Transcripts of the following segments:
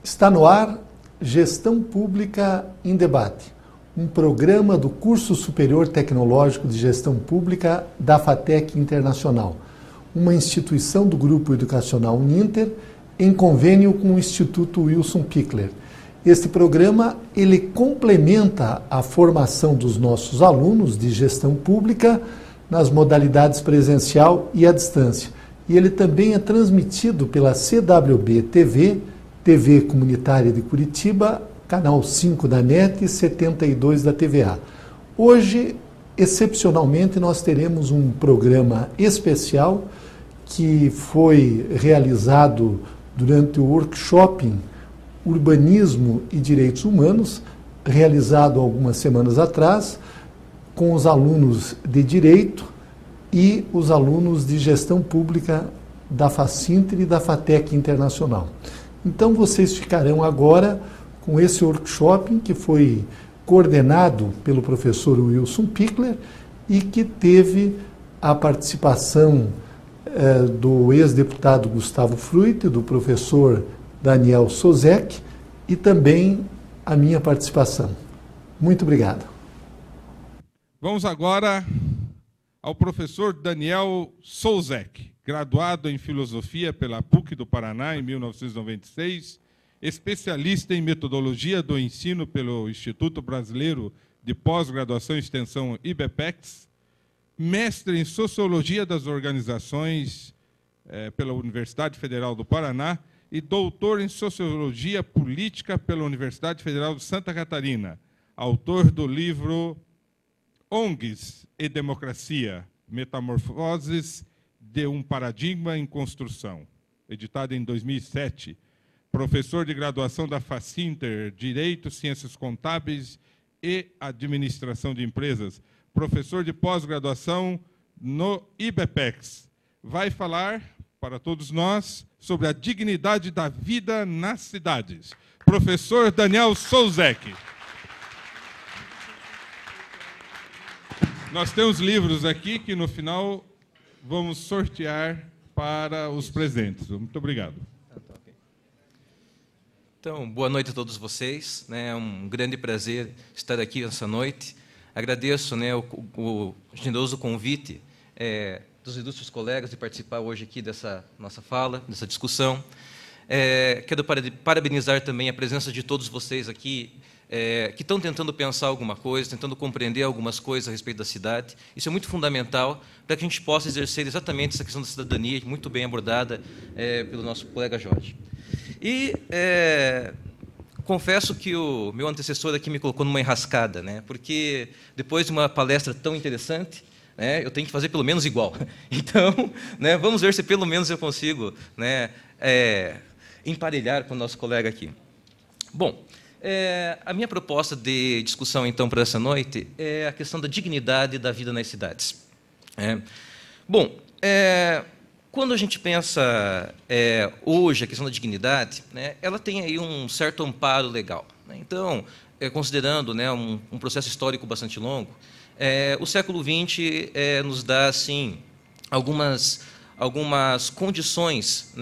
Está no ar Gestão Pública em Debate, um programa do Curso Superior Tecnológico de Gestão Pública da FATEC Internacional, uma instituição do Grupo Educacional Uninter, em convênio com o Instituto Wilson Pickler. Este programa, ele complementa a formação dos nossos alunos de gestão pública nas modalidades presencial e à distância. E ele também é transmitido pela CWB TV, TV Comunitária de Curitiba, canal 5 da NET e 72 da TVA. Hoje, excepcionalmente, nós teremos um programa especial que foi realizado durante o workshop Urbanismo e Direitos Humanos, realizado algumas semanas atrás, com os alunos de Direito e os alunos de Gestão Pública da Facinter e da FATEC Internacional. Então, vocês ficarão agora com esse workshop que foi coordenado pelo professor Wilson Pickler e que teve a participação do ex-deputado Gustavo Fruit, do professor Daniel Sozek e também a minha participação. Muito obrigado. Vamos agora ao professor Daniel Sozek, graduado em Filosofia pela PUC do Paraná em 1996, especialista em Metodologia do Ensino pelo Instituto Brasileiro de Pós-Graduação e Extensão IBPEX, mestre em Sociologia das Organizações pela Universidade Federal do Paraná e doutor em Sociologia Política pela Universidade Federal de Santa Catarina, autor do livro ONGs e Democracia, Metamorfoses de um Paradigma em Construção, editado em 2007, professor de graduação da Facinter, Direito, Ciências Contábeis e Administração de Empresas, professor de pós-graduação no IBPEX. Vai falar para todos nós sobre a dignidade da vida nas cidades. Professor Daniel Sozek. Nós temos livros aqui que, no final, vamos sortear para os presentes. Muito obrigado. Então, boa noite a todos vocês. É um grande prazer estar aqui essa noite. Agradeço o generoso convite dos ilustres colegas de participar hoje aqui dessa nossa fala, dessa discussão. Quero parabenizar também a presença de todos vocês aqui, que estão tentando pensar alguma coisa, tentando compreender algumas coisas a respeito da cidade. Isso é muito fundamental para que a gente possa exercer exatamente essa questão da cidadania, muito bem abordada pelo nosso colega Jorge. E confesso que o meu antecessor aqui me colocou numa enrascada, porque depois de uma palestra tão interessante, eu tenho que fazer pelo menos igual. Então, vamos ver se pelo menos eu consigo emparelhar com o nosso colega aqui. Bom, a minha proposta de discussão, então, para essa noite é a questão da dignidade da vida nas cidades. Bom, quando a gente pensa hoje a questão da dignidade, ela tem aí um certo amparo legal. Então, considerando um processo histórico bastante longo, o século XX nos dá assim algumas condições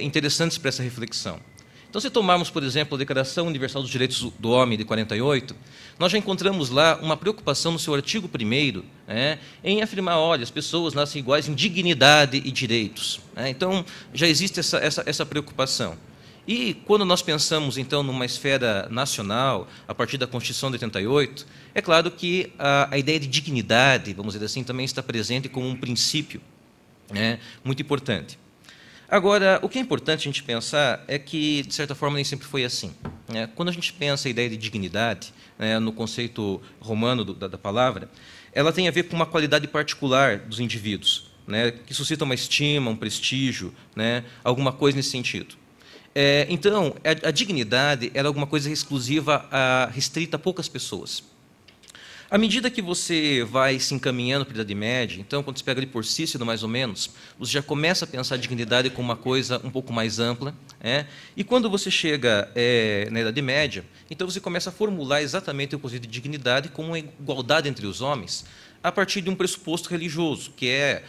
interessantes para essa reflexão. Então, se tomarmos, por exemplo, a Declaração Universal dos Direitos do Homem de 48, nós já encontramos lá uma preocupação no seu artigo 1º, em afirmar, olha, as pessoas nascem iguais em dignidade e direitos. Então, já existe essa preocupação. E, quando nós pensamos, então, numa esfera nacional, a partir da Constituição de 88, é claro que a ideia de dignidade, vamos dizer assim, também está presente como um princípio muito importante. Agora, o que é importante a gente pensar é que, de certa forma, nem sempre foi assim. Quando a gente pensa a ideia de dignidade, no conceito romano da palavra, ela tem a ver com uma qualidade particular dos indivíduos, que suscita uma estima, um prestígio, alguma coisa nesse sentido. Então, a dignidade era alguma coisa exclusiva, restrita a poucas pessoas. À medida que você vai se encaminhando para a Idade Média, então, quando você pega ali por Cícero, mais ou menos, você já começa a pensar a dignidade como uma coisa um pouco mais ampla. E quando você chega na Idade Média, então você começa a formular exatamente o conceito de dignidade como uma igualdade entre os homens, a partir de um pressuposto religioso, que é,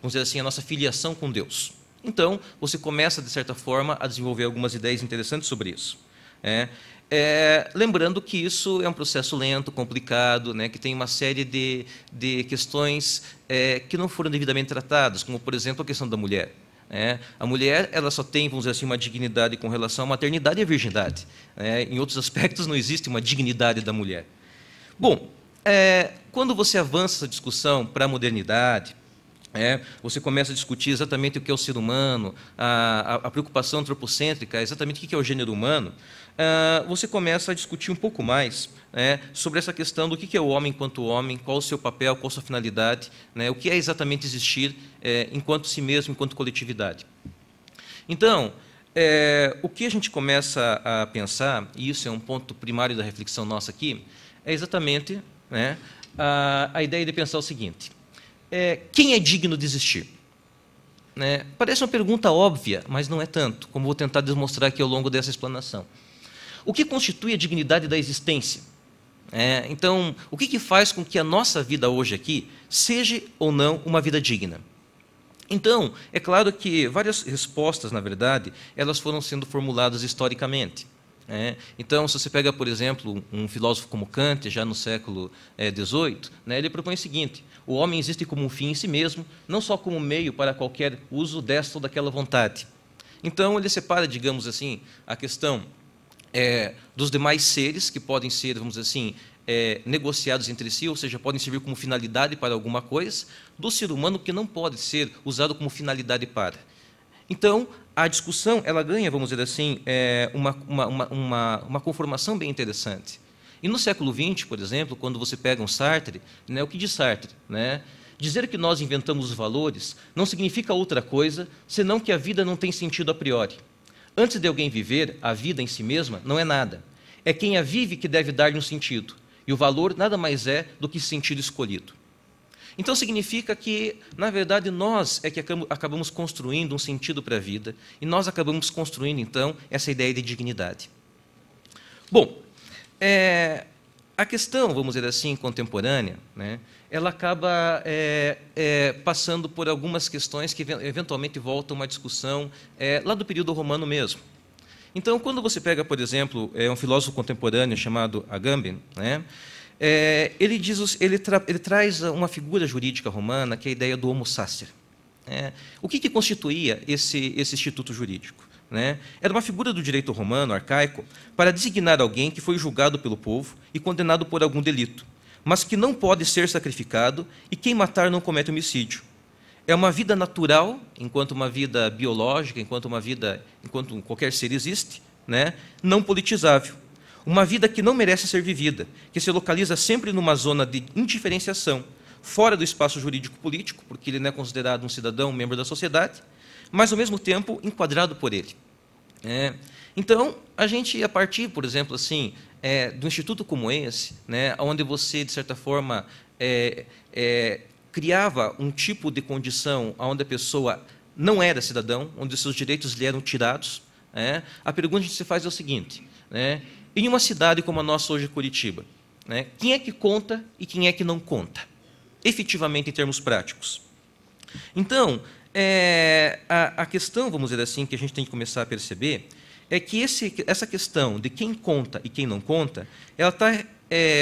vamos dizer assim, a nossa filiação com Deus. Então, você começa, de certa forma, a desenvolver algumas ideias interessantes sobre isso. Lembrando que isso é um processo lento, complicado, né, que tem uma série de questões que não foram devidamente tratadas, como, por exemplo, a questão da mulher. A mulher, ela só tem, vamos dizer assim, uma dignidade com relação à maternidade e à virgindade. Em outros aspectos, não existe uma dignidade da mulher. Bom, quando você avança essa discussão para a modernidade, você começa a discutir exatamente o que é o ser humano, a preocupação antropocêntrica, exatamente o que é o gênero humano, você começa a discutir um pouco mais sobre essa questão do que é o homem enquanto homem, qual o seu papel, qual a sua finalidade, o que é exatamente existir enquanto si mesmo, enquanto coletividade. Então, o que a gente começa a pensar, e isso é um ponto primário da reflexão nossa aqui, é exatamente a ideia de pensar o seguinte: quem é digno de existir? Parece uma pergunta óbvia, mas não é tanto, como vou tentar demonstrar aqui ao longo dessa explanação. O que constitui a dignidade da existência? Então, o que faz com que a nossa vida hoje aqui seja ou não uma vida digna? Então, é claro que várias respostas, na verdade, elas foram sendo formuladas historicamente. Então, se você pega, por exemplo, um filósofo como Kant, já no século XVIII, ele propõe o seguinte: o homem existe como um fim em si mesmo, não só como meio para qualquer uso desta ou daquela vontade. Então, ele separa, digamos assim, a questão dos demais seres, que podem ser, vamos dizer assim, negociados entre si, ou seja, podem servir como finalidade para alguma coisa, do ser humano, que não pode ser usado como finalidade para. Então, a discussão, ela ganha, vamos dizer assim, uma conformação bem interessante. E no século XX, por exemplo, quando você pega um Sartre, o que diz Sartre? Dizer que nós inventamos os valores não significa outra coisa, senão que a vida não tem sentido a priori. Antes de alguém viver, a vida em si mesma não é nada. É quem a vive que deve dar-lhe um sentido. E o valor nada mais é do que sentido escolhido. Então, significa que, na verdade, nós é que acabamos construindo um sentido para a vida, e nós acabamos construindo, então, essa ideia de dignidade. Bom, a questão, vamos dizer assim, contemporânea, ela acaba passando por algumas questões que, eventualmente, voltam a uma discussão lá do período romano mesmo. Então, quando você pega, por exemplo, um filósofo contemporâneo chamado Agamben, ele traz uma figura jurídica romana, que é a ideia do homo sacer. O que constituía esse instituto jurídico? Era uma figura do direito romano, arcaico, para designar alguém que foi julgado pelo povo e condenado por algum delito, mas que não pode ser sacrificado, e quem matar não comete homicídio. É uma vida natural, enquanto uma vida biológica, enquanto qualquer ser existe, não politizável. Uma vida que não merece ser vivida, que se localiza sempre numa zona de indiferenciação, fora do espaço jurídico-político, porque ele não é considerado um cidadão, um membro da sociedade, mas, ao mesmo tempo, enquadrado por ele. Então, a gente, a partir, por exemplo, assim, de um instituto como esse, onde você, de certa forma, criava um tipo de condição onde a pessoa não era cidadão, onde os seus direitos lhe eram tirados, a pergunta que se faz é o seguinte: em uma cidade como a nossa hoje, Curitiba, quem é que conta e quem é que não conta, efetivamente, em termos práticos? Então, a questão, vamos dizer assim, que a gente tem que começar a perceber é que essa questão de quem conta e quem não conta, ela está,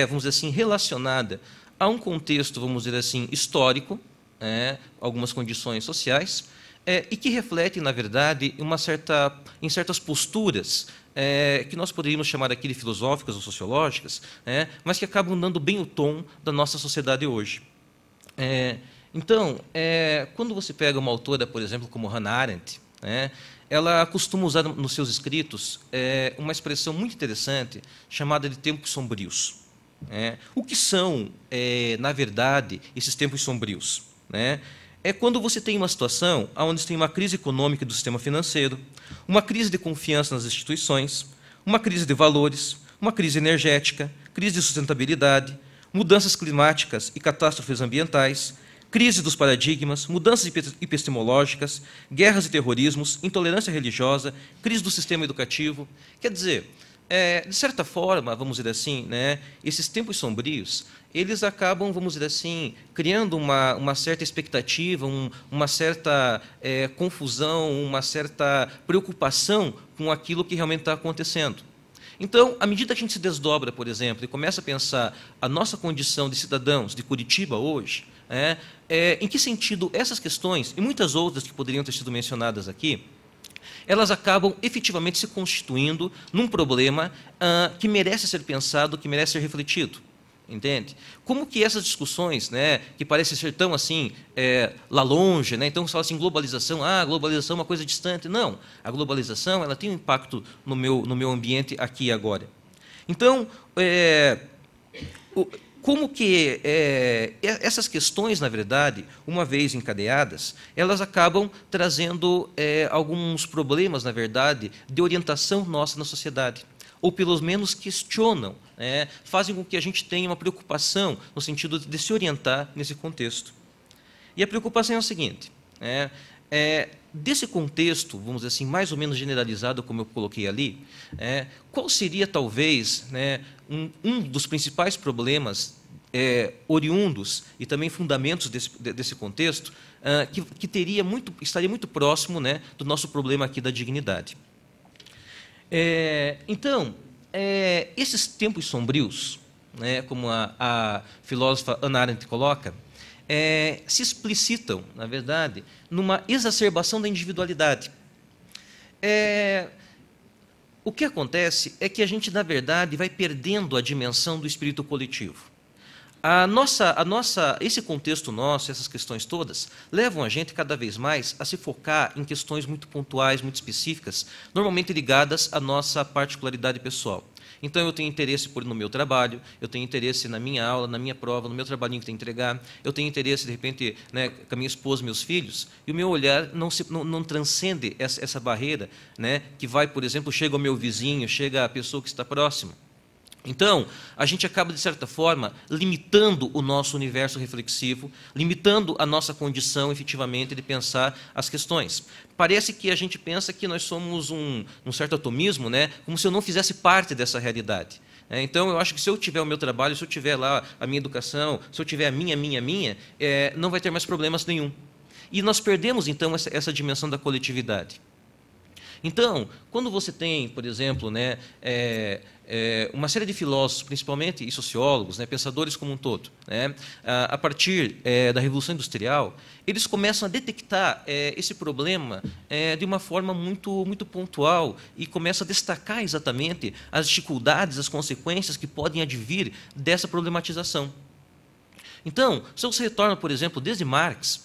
vamos dizer assim, relacionada a um contexto, vamos dizer assim, histórico, algumas condições sociais, e que refletem, na verdade, em certas posturas que nós poderíamos chamar aqui de filosóficas ou sociológicas, mas que acabam dando bem o tom da nossa sociedade hoje. Então, quando você pega uma autora, por exemplo, como Hannah Arendt, ela costuma usar nos seus escritos uma expressão muito interessante chamada de tempos sombrios. O que são, na verdade, esses tempos sombrios? É quando você tem uma situação onde você tem uma crise econômica do sistema financeiro, uma crise de confiança nas instituições, uma crise de valores, uma crise energética, crise de sustentabilidade, mudanças climáticas e catástrofes ambientais, crise dos paradigmas, mudanças epistemológicas, guerras e terrorismos, intolerância religiosa, crise do sistema educativo. Quer dizer, de certa forma, vamos dizer assim, né, esses tempos sombrios, eles acabam, vamos dizer assim, criando uma certa expectativa, uma certa confusão, uma certa preocupação com aquilo que realmente está acontecendo. Então, à medida que a gente se desdobra, por exemplo, e começa a pensar a nossa condição de cidadãos de Curitiba hoje, em que sentido essas questões, e muitas outras que poderiam ter sido mencionadas aqui, elas acabam efetivamente se constituindo num problema que merece ser pensado, que merece ser refletido. Entende? Como que essas discussões, né, que parecem ser tão assim, lá longe, né, então se fala assim, globalização, globalização é uma coisa distante. Não, a globalização ela tem um impacto no meu ambiente aqui e agora. Então, como que essas questões, na verdade, uma vez encadeadas, elas acabam trazendo alguns problemas, na verdade, de orientação nossa na sociedade, ou pelo menos questionam, fazem com que a gente tenha uma preocupação no sentido de se orientar nesse contexto. E a preocupação é o seguinte, desse contexto, vamos dizer assim, mais ou menos generalizado, como eu coloquei ali, qual seria, talvez, um dos principais problemas oriundos e também fundamentos desse contexto, que estaria muito próximo, do nosso problema aqui da dignidade. Então, esses tempos sombrios, como a filósofa Hannah Arendt coloca, se explicitam, na verdade, numa exacerbação da individualidade. O que acontece é que a gente, na verdade, vai perdendo a dimensão do espírito coletivo. Esse contexto nosso, essas questões todas, levam a gente cada vez mais a se focar em questões muito pontuais, muito específicas, normalmente ligadas à nossa particularidade pessoal. Então, eu tenho interesse no meu trabalho, eu tenho interesse na minha aula, na minha prova, no meu trabalhinho que tem que entregar, eu tenho interesse, de repente, com a minha esposa, meus filhos, e o meu olhar não transcende essa barreira, que vai, por exemplo, chega ao meu vizinho, chega à pessoa que está próxima. Então, a gente acaba, de certa forma, limitando o nosso universo reflexivo, limitando a nossa condição, efetivamente, de pensar as questões. Parece que a gente pensa que nós somos um certo atomismo, como se eu não fizesse parte dessa realidade. Então, eu acho que se eu tiver o meu trabalho, se eu tiver lá a minha educação, se eu tiver a minha, não vai ter mais problemas nenhum. E nós perdemos, então, essa dimensão da coletividade. Então, quando você tem, por exemplo, uma série de filósofos, principalmente, e sociólogos, pensadores como um todo, a partir da Revolução Industrial, eles começam a detectar esse problema de uma forma muito, muito pontual e começam a destacar exatamente as dificuldades, as consequências que podem advir dessa problematização. Então, se você retorna, por exemplo, desde Marx,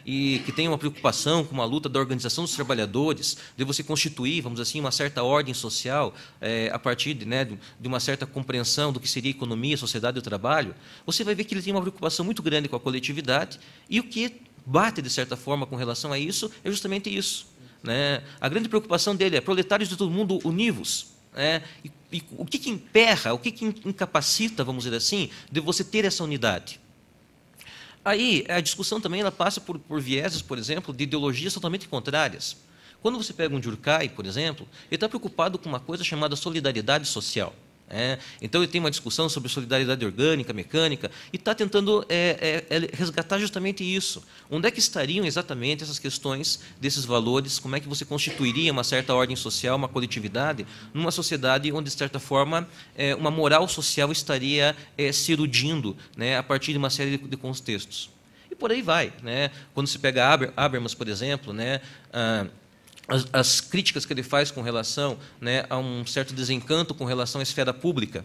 e que tem uma preocupação com uma luta da organização dos trabalhadores, de você constituir, vamos dizer assim, uma certa ordem social a partir de uma certa compreensão do que seria a economia, a sociedade e o trabalho, você vai ver que ele tem uma preocupação muito grande com a coletividade, e o que bate, de certa forma, com relação a isso, é justamente isso. A grande preocupação dele é proletários de todo mundo univos. E o que emperra, o que incapacita, vamos dizer assim, de você ter essa unidade? Aí, a discussão também ela passa por vieses, por exemplo, de ideologias totalmente contrárias. Quando você pega um Durkheim, por exemplo, ele está preocupado com uma coisa chamada solidariedade social. Então, ele tem uma discussão sobre solidariedade orgânica, mecânica, e está tentando resgatar justamente isso. Onde é que estariam exatamente essas questões desses valores? Como é que você constituiria uma certa ordem social, uma coletividade, numa sociedade onde, de certa forma, uma moral social estaria se erudindo a partir de uma série de contextos? E por aí vai. Quando se pega Habermas, por exemplo, as críticas que ele faz com relação a um certo desencanto com relação à esfera pública,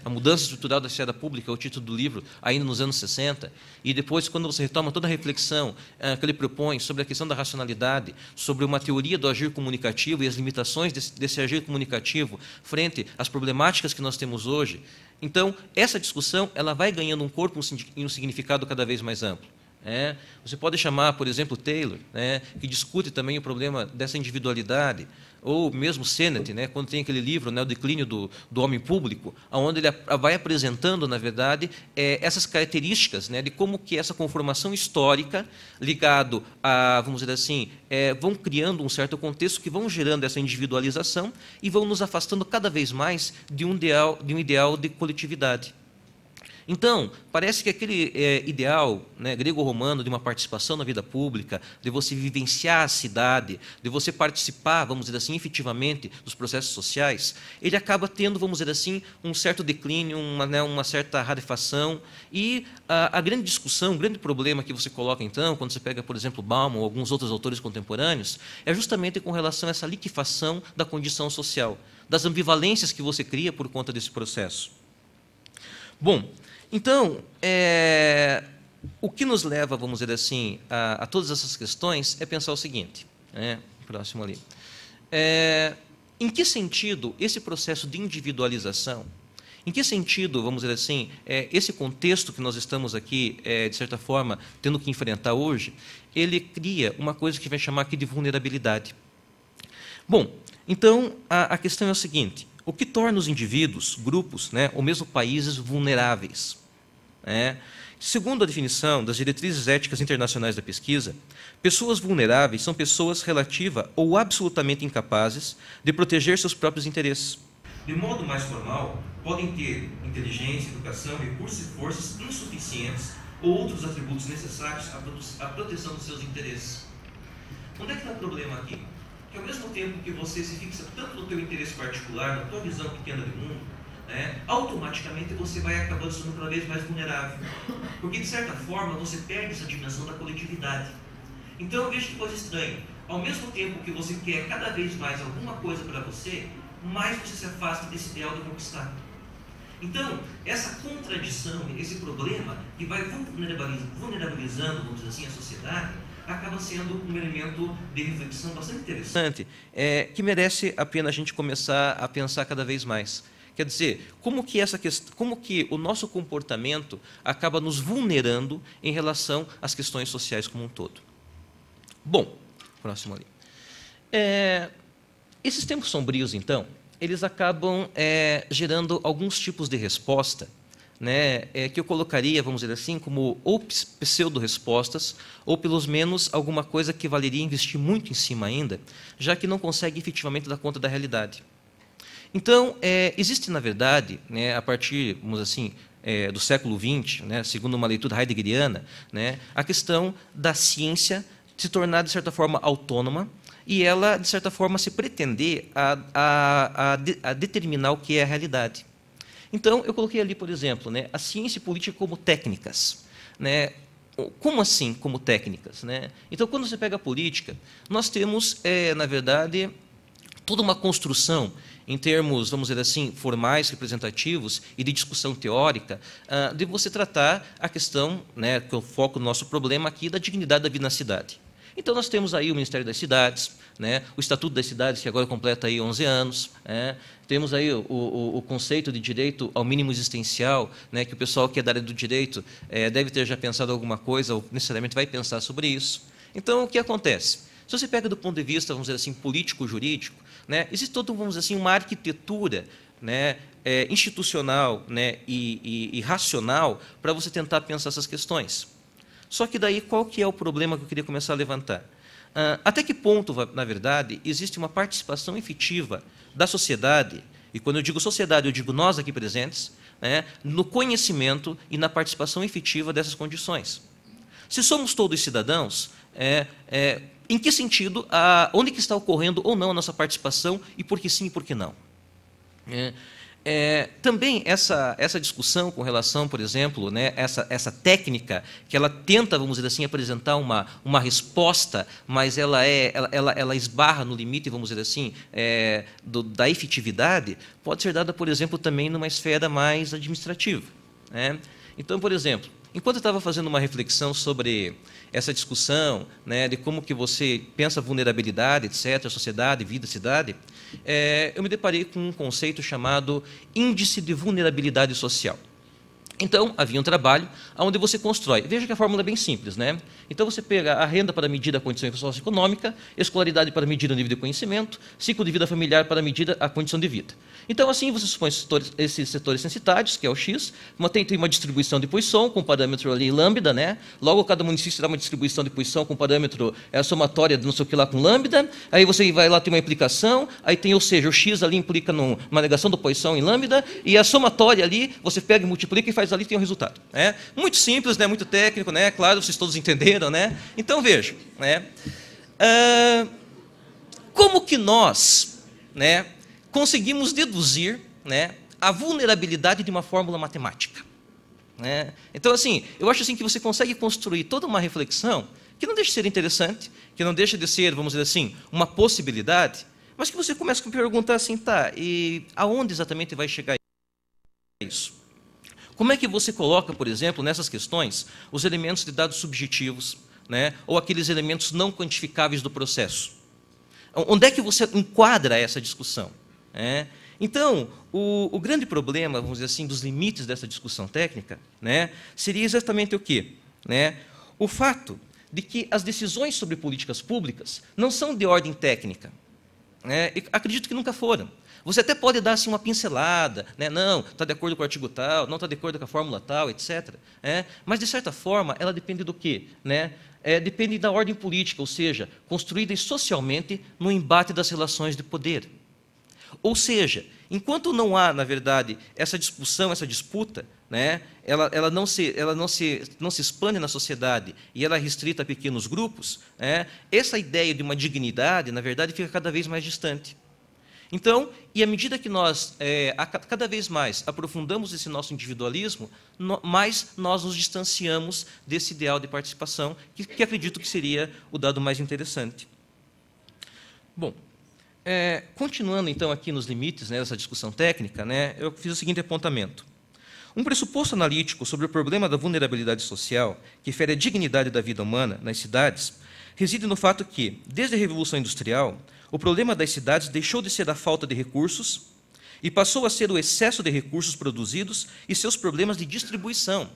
a mudança estrutural da esfera pública, é o título do livro, ainda nos anos 60, e depois, quando você retoma toda a reflexão que ele propõe sobre a questão da racionalidade, sobre uma teoria do agir comunicativo e as limitações desse agir comunicativo frente às problemáticas que nós temos hoje, então, essa discussão ela vai ganhando um corpo e um significado cada vez mais amplo. Você pode chamar, por exemplo, Taylor, que discute também o problema dessa individualidade, ou mesmo Sennett, quando tem aquele livro, O Declínio do Homem Público, onde ele vai apresentando, na verdade, essas características de como que essa conformação histórica, ligado a, vamos dizer assim, vão criando um certo contexto que vão gerando essa individualização e vão nos afastando cada vez mais de um ideal de coletividade. Então, parece que aquele ideal grego-romano de uma participação na vida pública, de você vivenciar a cidade, de você participar, vamos dizer assim, efetivamente dos processos sociais, ele acaba tendo, vamos dizer assim, um certo declínio, uma certa rarefação. E a grande discussão, o grande problema que você coloca, então, quando você pega, por exemplo, Bauman ou alguns outros autores contemporâneos, é justamente com relação a essa liquefação da condição social, das ambivalências que você cria por conta desse processo. Bom, então, o que nos leva, vamos dizer assim, a todas essas questões é pensar o seguinte, próximo ali. Em que sentido esse processo de individualização, em que sentido, vamos dizer assim, esse contexto que nós estamos aqui, de certa forma, tendo que enfrentar hoje, ele cria uma coisa que vai chamar aqui de vulnerabilidade. Bom, então, a questão é o seguinte: o que torna os indivíduos, grupos, ou mesmo países vulneráveis? Segundo a definição das diretrizes éticas internacionais da pesquisa, pessoas vulneráveis são pessoas relativa ou absolutamente incapazes de proteger seus próprios interesses. De modo mais formal, podem ter inteligência, educação, recursos e forças insuficientes ou outros atributos necessários à proteção dos seus interesses. Onde é que está o problema aqui? Que ao mesmo tempo que você se fixa tanto no teu interesse particular, na tua visão pequena de mundo, automaticamente você vai acabando sendo cada vez mais vulnerável. Porque, de certa forma, você perde essa dimensão da coletividade. Então, veja que coisa estranha. Ao mesmo tempo que você quer cada vez mais alguma coisa para você, mais você se afasta desse ideal de conquistar. Então, essa contradição, esse problema que vai vulnerabilizando, vamos dizer assim, a sociedade, acaba sendo um elemento de reflexão bastante interessante, que merece a pena a gente começar a pensar cada vez mais. Quer dizer, como que o nosso comportamento acaba nos vulnerando em relação às questões sociais como um todo. Bom, próximo ali. Esses tempos sombrios, então, eles acabam gerando alguns tipos de resposta, que eu colocaria, vamos dizer assim, como ou pseudo-respostas, ou pelo menos alguma coisa que valeria investir muito em cima ainda, já que não consegue efetivamente dar conta da realidade. Então, existe, na verdade, a partir, vamos dizer assim, do século XX, segundo uma leitura heideggeriana, a questão da ciência se tornar, de certa forma, autônoma e ela, de certa forma, se pretender a determinar o que é a realidade. Então, eu coloquei ali, por exemplo, a ciência e política como técnicas. Como assim, como técnicas? Então, quando você pega a política, nós temos, na verdade, toda uma construção em termos, vamos dizer assim, formais, representativos e de discussão teórica, de você tratar a questão, que é o foco do nosso problema aqui, da dignidade da vida na cidade. Então, nós temos aí o Ministério das Cidades, o Estatuto das Cidades, que agora completa aí 11 anos, temos aí o conceito de direito ao mínimo existencial, que o pessoal que é da área do direito deve ter já pensado alguma coisa, ou necessariamente vai pensar sobre isso. Então, o que acontece? Se você pega do ponto de vista, vamos dizer assim, político-jurídico, existe toda, vamos dizer assim, uma arquitetura institucional e racional para você tentar pensar essas questões. Só que daí, qual que é o problema que eu queria começar a levantar? Até que ponto, na verdade, existe uma participação efetiva da sociedade, e quando eu digo sociedade, eu digo nós aqui presentes, no conhecimento e na participação efetiva dessas condições. Se somos todos cidadãos, em que sentido, onde que está ocorrendo ou não a nossa participação e por que sim e por que não? Também essa discussão com relação, por exemplo, essa técnica que ela tenta, vamos dizer assim, apresentar uma resposta, mas ela esbarra no limite, vamos dizer assim, da efetividade, pode ser dada, por exemplo, também numa esfera mais administrativa. Então, por exemplo, enquanto eu estava fazendo uma reflexão sobre essa discussão de como que você pensa vulnerabilidade, etc., sociedade, vida, cidade, eu me deparei com um conceito chamado índice de vulnerabilidade social. Então, havia um trabalho onde você constrói. Veja que a fórmula é bem simples, né? Então, você pega a renda para medir a condição socioeconômica, escolaridade para medir o nível de conhecimento, ciclo de vida familiar para medir a condição de vida. Então, assim, você supõe esses setores censitários, que é o X, tem uma distribuição de Poisson, com parâmetro ali lambda, né? Logo, cada município terá uma distribuição de Poisson com parâmetro somatória de não sei o que lá com lambda, aí você vai lá, tem uma implicação, aí tem, ou seja, o X ali implica numa negação do Poisson em lambda, e a somatória ali, você pega e multiplica e faz ali, tem um resultado. Né? Muito simples, né? Muito técnico, né? Claro, vocês todos entenderam, né? Então, vejam, né? Como que nós, né, conseguimos deduzir, né, a vulnerabilidade de uma fórmula matemática? Né? Então, assim, eu acho assim, que você consegue construir toda uma reflexão que não deixa de ser interessante, que não deixa de ser, vamos dizer assim, uma possibilidade, mas que você começa a perguntar assim, tá, e aonde exatamente vai chegar isso? Como é que você coloca, por exemplo, nessas questões, os elementos de dados subjetivos, né, ou aqueles elementos não quantificáveis do processo? Onde é que você enquadra essa discussão? Então, o grande problema, vamos dizer assim, dos limites dessa discussão técnica, né, seria exatamente o quê? Né? O fato de que as decisões sobre políticas públicas não são de ordem técnica. Né? Acredito que nunca foram. Você até pode dar assim, uma pincelada, né? Não, está de acordo com o artigo tal, não está de acordo com a fórmula tal, etc. Mas, de certa forma, ela depende do quê? Né? Depende da ordem política, ou seja, construída socialmente no embate das relações de poder. Ou seja, enquanto não há, na verdade, essa discussão, essa disputa, né, ela não se expande na sociedade e ela é restrita a pequenos grupos, essa ideia de uma dignidade, na verdade, fica cada vez mais distante. Então, e à medida que nós, cada vez mais, aprofundamos esse nosso individualismo, mais nós nos distanciamos desse ideal de participação, que acredito que seria o dado mais interessante. Bom, continuando, então, aqui nos limites, né, dessa discussão técnica, né, eu fiz o seguinte apontamento. Um pressuposto analítico sobre o problema da vulnerabilidade social, que fere a dignidade da vida humana nas cidades, reside no fato que, desde a Revolução Industrial, o problema das cidades deixou de ser a falta de recursos e passou a ser o excesso de recursos produzidos e seus problemas de distribuição.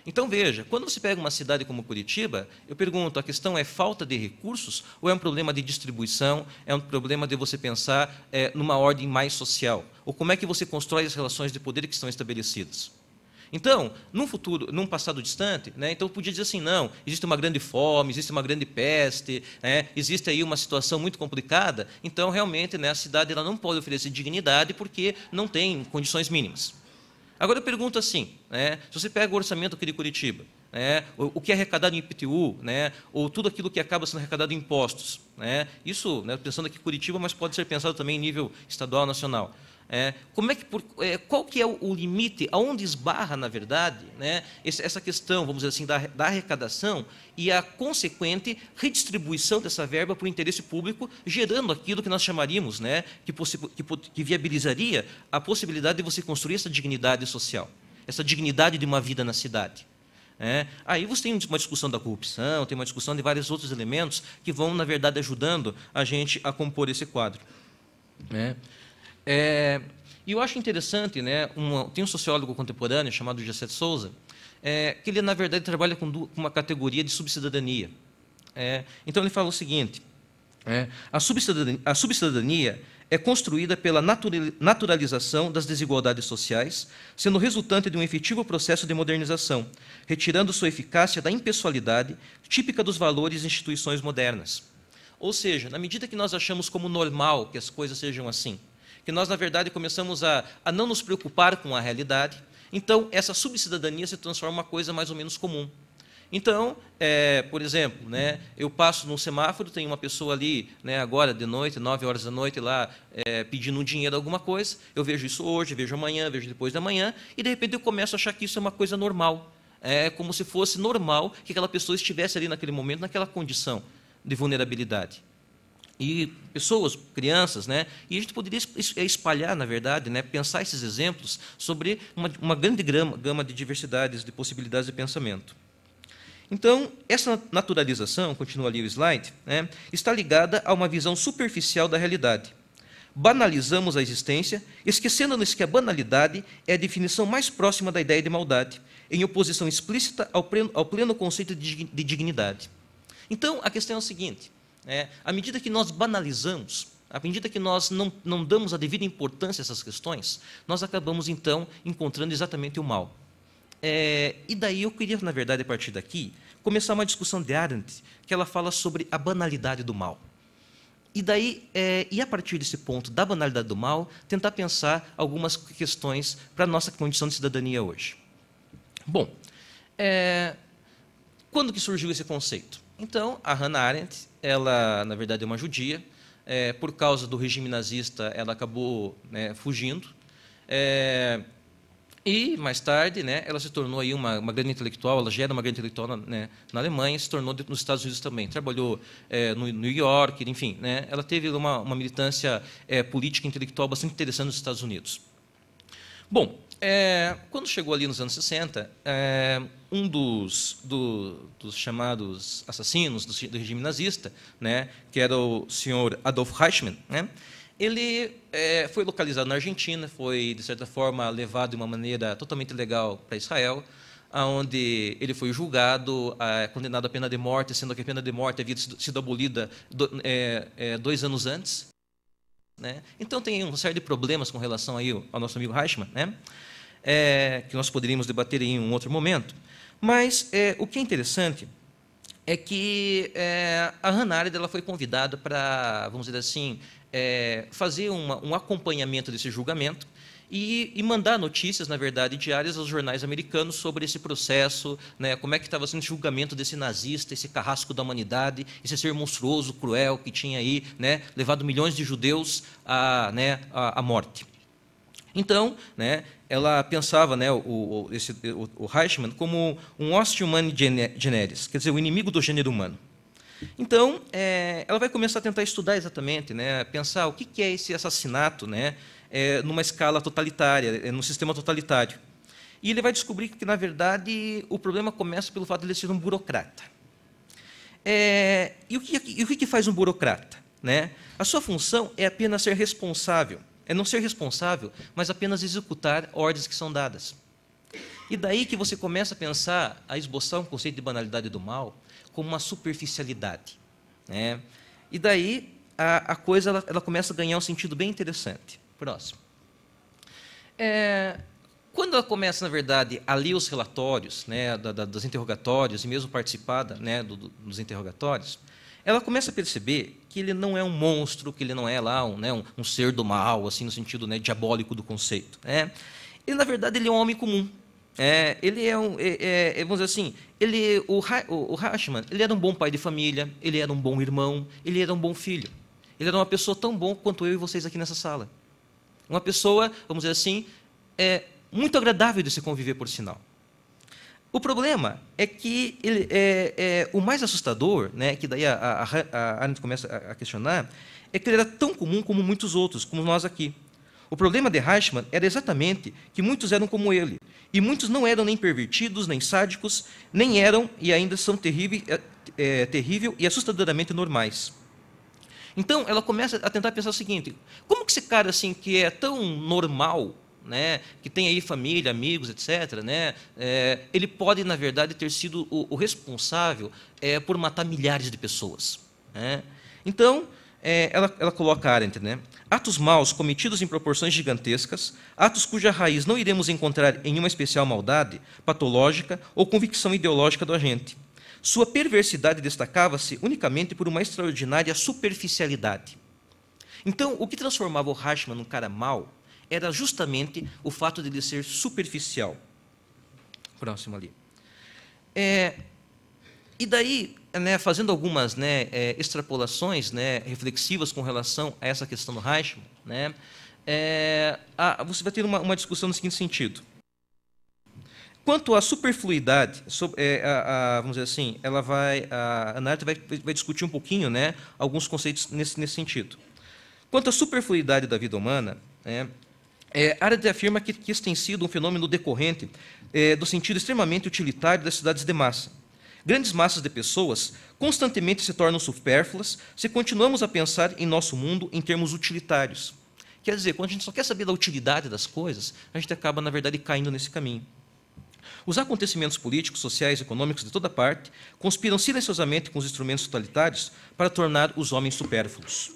Então, veja, quando você pega uma cidade como Curitiba, eu pergunto, a questão é falta de recursos ou é um problema de distribuição, é um problema de você pensar numa ordem mais social? Ou como é que você constrói as relações de poder que estão estabelecidas? Então, num passado distante, né, então eu podia dizer assim, não, existe uma grande fome, existe uma grande peste, existe aí uma situação muito complicada, então, realmente, né, a cidade ela não pode oferecer dignidade porque não tem condições mínimas. Agora, eu pergunto assim, se você pega o orçamento aqui de Curitiba, o que é arrecadado em IPTU, ou tudo aquilo que acaba sendo arrecadado em impostos, isso, pensando aqui em Curitiba, mas pode ser pensado também em nível estadual, nacional. Qual que é o limite, aonde esbarra, na verdade, essa questão, vamos dizer assim, da arrecadação e a consequente redistribuição dessa verba para o interesse público, gerando aquilo que nós chamaríamos, que viabilizaria a possibilidade de você construir essa dignidade social, essa dignidade de uma vida na cidade. Aí você tem uma discussão da corrupção, tem uma discussão de vários outros elementos que vão, na verdade, ajudando a gente a compor esse quadro. E eu acho interessante, tem um sociólogo contemporâneo chamado José de Souza, que ele, na verdade, trabalha com uma categoria de subcidadania. Então, ele fala o seguinte, a subcidadania é construída pela naturalização das desigualdades sociais, sendo resultante de um efetivo processo de modernização, retirando sua eficácia da impessoalidade típica dos valores e instituições modernas. Ou seja, na medida que nós achamos como normal que as coisas sejam assim, que nós, na verdade, começamos a não nos preocupar com a realidade, então, essa subcidadania se transforma em uma coisa mais ou menos comum. Então, por exemplo, eu passo num semáforo, tem uma pessoa ali, agora de noite, 9 horas da noite, lá pedindo um dinheiro, alguma coisa, eu vejo isso hoje, vejo amanhã, vejo depois da manhã, e, de repente, eu começo a achar que isso é uma coisa normal. É como se fosse normal que aquela pessoa estivesse ali naquele momento, naquela condição de vulnerabilidade. E pessoas, crianças, e a gente poderia espalhar, na verdade, pensar esses exemplos sobre uma grande gama de diversidades, de possibilidades de pensamento. Então, essa naturalização, continua ali o slide, está ligada a uma visão superficial da realidade, banalizamos a existência, esquecendo-nos que a banalidade é a definição mais próxima da ideia de maldade, em oposição explícita ao pleno conceito de dignidade. Então, a questão é o seguinte, à medida que nós banalizamos, à medida que nós não damos a devida importância a essas questões, nós acabamos, então, encontrando exatamente o mal. E daí eu queria, na verdade, a partir daqui, começar uma discussão de Arendt, que ela fala sobre a banalidade do mal. E daí, a partir desse ponto da banalidade do mal, tentar pensar algumas questões para a nossa condição de cidadania hoje. Bom, quando que surgiu esse conceito? Então, a Hannah Arendt, ela, na verdade, é uma judia. Por causa do regime nazista, ela acabou fugindo. E, mais tarde, ela se tornou aí uma grande intelectual, ela já era uma grande intelectual na Alemanha, se tornou nos Estados Unidos também. Trabalhou no New York, enfim. Ela teve uma militância política e intelectual bastante interessante nos Estados Unidos. Bom, quando chegou ali nos anos 60, um dos chamados assassinos do regime nazista, que era o senhor Adolf Eichmann, ele foi localizado na Argentina, foi, de certa forma, levado de uma maneira totalmente legal para Israel, onde ele foi julgado, condenado à pena de morte, sendo que a pena de morte havia sido abolida 2 anos antes. Então, tem uma série de problemas com relação aí ao nosso amigo Eichmann, que nós poderíamos debater em um outro momento. Mas o que é interessante é que a Hannah Arendt ela foi convidada para, vamos dizer assim, fazer um acompanhamento desse julgamento e mandar notícias, na verdade, diárias aos jornais americanos sobre esse processo, como é que estava sendo o julgamento desse nazista, esse carrasco da humanidade, esse ser monstruoso, cruel, que tinha aí levado milhões de judeus à morte. Então, ela pensava o Eichmann como um hostis humani generis, quer dizer, o inimigo do gênero humano. Então, ela vai começar a tentar estudar exatamente, pensar o que é esse assassinato, numa escala totalitária, num sistema totalitário. E ele vai descobrir que, na verdade, o problema começa pelo fato de ele ser um burocrata. E o que faz um burocrata? A sua função é apenas ser responsável, não ser responsável, mas apenas executar ordens que são dadas. E daí que você começa a pensar, a esboçar um conceito de banalidade do mal como uma superficialidade. E daí a coisa ela começa a ganhar um sentido bem interessante. Próximo. Quando ela começa, na verdade, a ler os relatórios dos interrogatórios e mesmo participar dos interrogatórios, ela começa a perceber que ele não é um monstro, que ele não é lá um ser do mal, assim, no sentido diabólico do conceito. Ele, na verdade, ele é um homem comum. Ele vamos dizer assim, o Eichmann, ele era um bom pai de família, ele era um bom irmão, ele era um bom filho. Ele era uma pessoa tão bom quanto eu e vocês aqui nessa sala. Uma pessoa, vamos dizer assim, muito agradável de se conviver, por sinal. O problema é que o mais assustador, que daí a Arendt começa a questionar, é que ele era tão comum como muitos outros, como nós aqui. O problema de Eichmann era exatamente que muitos eram como ele, e muitos não eram nem pervertidos, nem sádicos, nem eram e ainda são terrível e assustadoramente normais. Então, ela começa a tentar pensar o seguinte: como que esse cara assim que é tão normal, que tem aí família, amigos, etc., ele pode, na verdade, ter sido o responsável por matar milhares de pessoas? Então, ela coloca a Arendt, atos maus cometidos em proporções gigantescas, atos cuja raiz não iremos encontrar em uma especial maldade patológica ou convicção ideológica do agente. Sua perversidade destacava-se unicamente por uma extraordinária superficialidade. Então, o que transformava o Eichmann num cara mau era justamente o fato de ele ser superficial. Próximo ali. E daí, fazendo algumas extrapolações reflexivas com relação a essa questão do Eichmann, você vai ter uma discussão no seguinte sentido. Quanto à superfluidade, vamos dizer assim, a Hannah Arendt vai discutir um pouquinho alguns conceitos nesse sentido. Quanto à superfluidade da vida humana, Arendt afirma que isso tem sido um fenômeno decorrente do sentido extremamente utilitário das cidades de massa. Grandes massas de pessoas constantemente se tornam supérfluas se continuamos a pensar em nosso mundo em termos utilitários. Quer dizer, quando a gente só quer saber da utilidade das coisas, a gente acaba, na verdade, caindo nesse caminho. Os acontecimentos políticos, sociais e econômicos de toda parte conspiram silenciosamente com os instrumentos totalitários para tornar os homens supérfluos.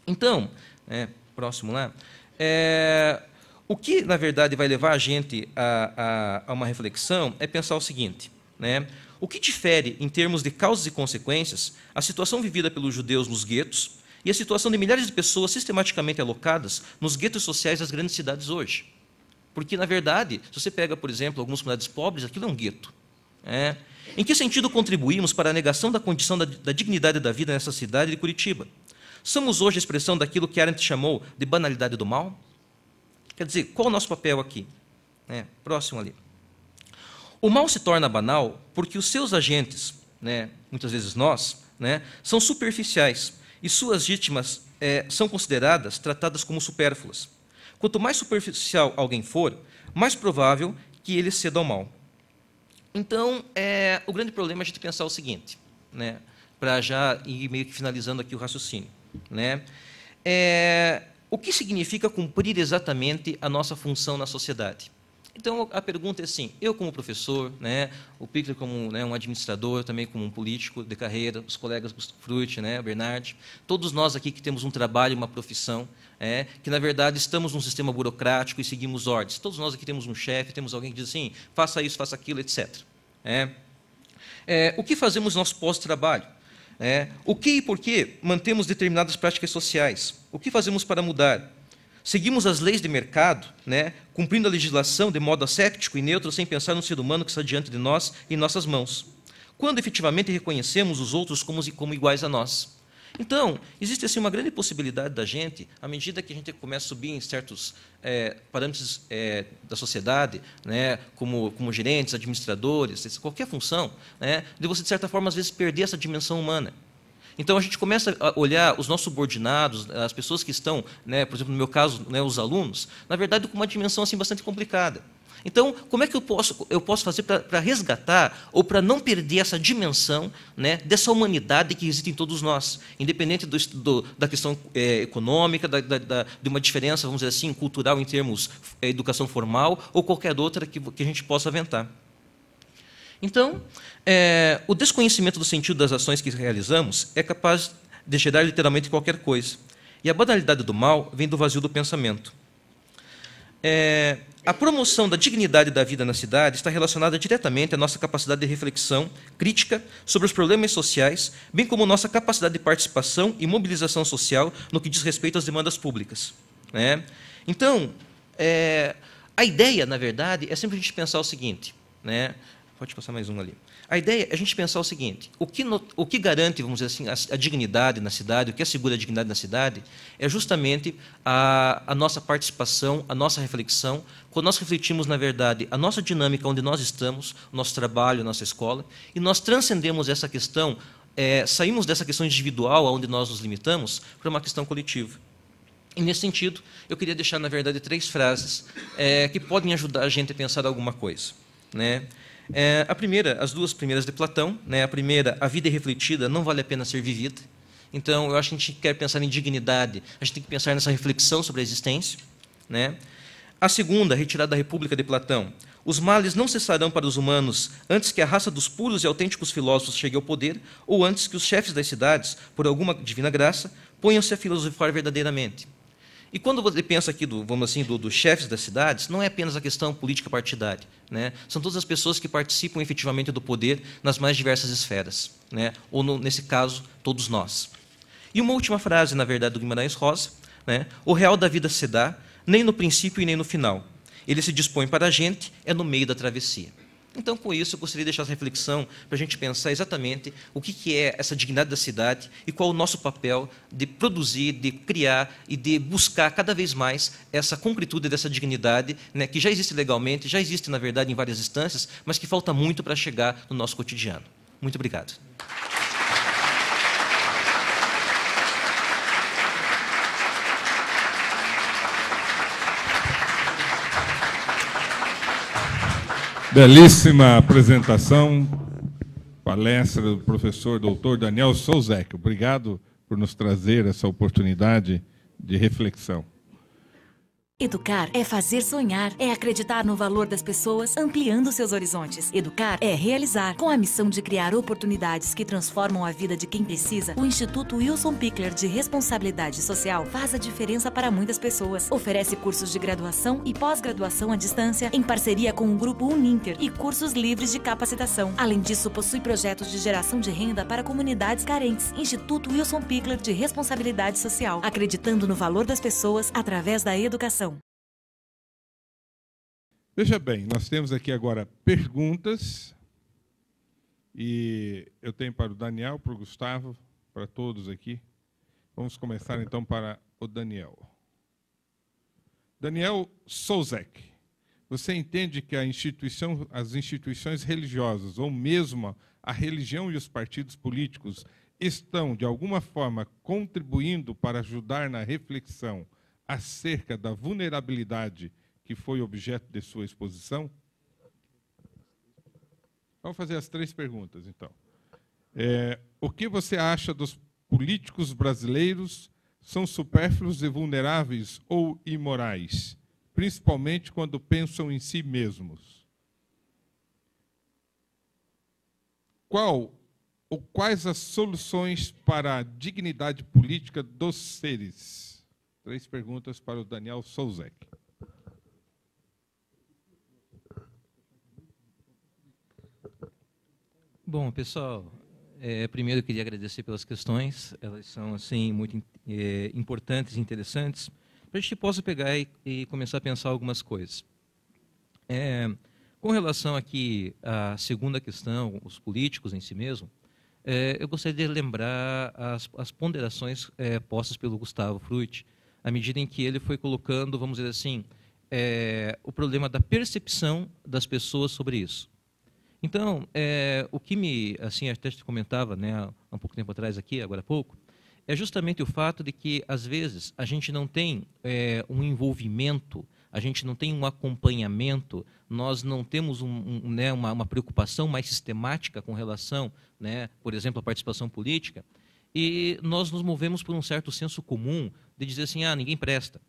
Então, próximo lá, o que, na verdade, vai levar a gente a uma reflexão é pensar o seguinte, né? O que difere, em termos de causas e consequências, a situação vivida pelos judeus nos guetos e a situação de milhares de pessoas sistematicamente alocadas nos guetos sociais das grandes cidades hoje? Porque, na verdade, se você pega, por exemplo, algumas comunidades pobres, aquilo é um gueto. Em que sentido contribuímos para a negação da condição da dignidade da vida nessa cidade de Curitiba? Somos hoje a expressão daquilo que Arendt chamou de banalidade do mal? Quer dizer, qual é o nosso papel aqui? Próximo ali. O mal se torna banal porque os seus agentes, muitas vezes nós, são superficiais e suas vítimas são consideradas, tratadas como supérfluas. Quanto mais superficial alguém for, mais provável que ele ceda ao mal. Então, o grande problema é a gente pensar o seguinte, para já ir meio que finalizando aqui o raciocínio. O que significa cumprir exatamente a nossa função na sociedade? Então, a pergunta é assim, eu como professor, o Pickler como um administrador, também como um político de carreira, os colegas Frutti, o Bernardi, todos nós aqui que temos um trabalho, uma profissão, que, na verdade, estamos num sistema burocrático e seguimos ordens. Todos nós aqui temos um chefe, temos alguém que diz assim, faça isso, faça aquilo, etc. O que fazemos no nosso pós-trabalho? O que e por que mantemos determinadas práticas sociais? O que fazemos para mudar? Seguimos as leis de mercado, cumprindo a legislação de modo asséptico e neutro, sem pensar no ser humano que está diante de nós e em nossas mãos? Quando efetivamente reconhecemos os outros como iguais a nós? Então, existe assim uma grande possibilidade da gente, à medida que a gente começa a subir em certos parâmetros da sociedade, como gerentes, administradores, qualquer função, de você, de certa forma, às vezes, perder essa dimensão humana. Então, a gente começa a olhar os nossos subordinados, as pessoas que estão, por exemplo, no meu caso, os alunos, na verdade, com uma dimensão assim, bastante complicada. Então, como é que eu posso fazer para resgatar ou para não perder essa dimensão dessa humanidade que existe em todos nós, independente da questão econômica, de uma diferença, vamos dizer assim, cultural em termos educação formal ou qualquer outra que a gente possa aventar. Então, o desconhecimento do sentido das ações que realizamos é capaz de gerar literalmente qualquer coisa. E a banalidade do mal vem do vazio do pensamento. A promoção da dignidade da vida na cidade está relacionada diretamente à nossa capacidade de reflexão crítica sobre os problemas sociais, bem como nossa capacidade de participação e mobilização social no que diz respeito às demandas públicas. Então, a ideia, na verdade, é sempre a gente pensar o seguinte, pode passar mais um ali. A ideia é a gente pensar o seguinte, o que garante, vamos dizer assim, a dignidade na cidade, o que assegura a dignidade na cidade, é justamente a nossa participação, a nossa reflexão, quando nós refletimos, na verdade, a nossa dinâmica onde nós estamos, o nosso trabalho, a nossa escola, e nós transcendemos essa questão, saímos dessa questão individual, onde nós nos limitamos, para uma questão coletiva. E, nesse sentido, eu queria deixar, na verdade, 3 frases que podem ajudar a gente a pensar alguma coisa. As 2 primeiras de Platão. A primeira, a vida é refletida, não vale a pena ser vivida. Então, eu acho que a gente quer pensar em dignidade, a gente tem que pensar nessa reflexão sobre a existência. A segunda, retirada da República de Platão. Os males não cessarão para os humanos antes que a raça dos puros e autênticos filósofos chegue ao poder, ou antes que os chefes das cidades, por alguma divina graça, ponham-se a filosofar verdadeiramente. E quando você pensa aqui, dos chefes das cidades, não é apenas a questão política partidária. São todas as pessoas que participam efetivamente do poder nas mais diversas esferas. Ou, nesse caso, todos nós. E uma última frase, na verdade, do Guimarães Rosa. O real da vida se dá, nem no princípio e nem no final. Ele se dispõe para a gente, é no meio da travessia. Então, com isso, eu gostaria de deixar essa reflexão para a gente pensar exatamente o que é essa dignidade da cidade e qual o nosso papel de produzir, de criar e de buscar cada vez mais essa concretude dessa dignidade, que já existe legalmente, já existe, na verdade, em várias instâncias, mas que falta muito para chegar no nosso cotidiano. Muito obrigado. Belíssima apresentação, palestra do professor doutor Daniel Souzek. Obrigado por nos trazer essa oportunidade de reflexão. Educar é fazer sonhar, é acreditar no valor das pessoas, ampliando seus horizontes. Educar é realizar. Com a missão de criar oportunidades que transformam a vida de quem precisa, o Instituto Wilson Pickler de Responsabilidade Social faz a diferença para muitas pessoas. Oferece cursos de graduação e pós-graduação à distância, em parceria com o Grupo Uninter, e cursos livres de capacitação. Além disso, possui projetos de geração de renda para comunidades carentes. Instituto Wilson Pickler de Responsabilidade Social, acreditando no valor das pessoas através da educação. Veja bem, nós temos aqui agora perguntas, e eu tenho para o Daniel, para o Gustavo, para todos aqui. Vamos começar então para o Daniel. Daniel Souzek, você entende que as instituições religiosas, ou mesmo a religião e os partidos políticos, estão, de alguma forma, contribuindo para ajudar na reflexão acerca da vulnerabilidade que foi objeto de sua exposição? Vamos fazer as 3 perguntas, então. O que você acha dos políticos brasileiros? São supérfluos e vulneráveis ou imorais, principalmente quando pensam em si mesmos? Quais as soluções para a dignidade política dos seres? 3 perguntas para o Daniel Souzek. Bom, pessoal, primeiro eu queria agradecer pelas questões. Elas são assim muito importantes e interessantes, para a gente possa pegar e começar a pensar algumas coisas. Com relação aqui à segunda questão, os políticos em si mesmo, eu gostaria de lembrar as ponderações postas pelo Gustavo Frutti, à medida em que ele foi colocando, vamos dizer assim, o problema da percepção das pessoas sobre isso. Então, o que assim, até te comentava, né, há um pouco tempo atrás aqui, agora há pouco, é justamente o fato de que, às vezes, a gente não tem um envolvimento, a gente não tem um acompanhamento, nós não temos uma preocupação mais sistemática com relação, né, por exemplo, à participação política, e nós nos movemos por um certo senso comum de dizer assim, ninguém presta.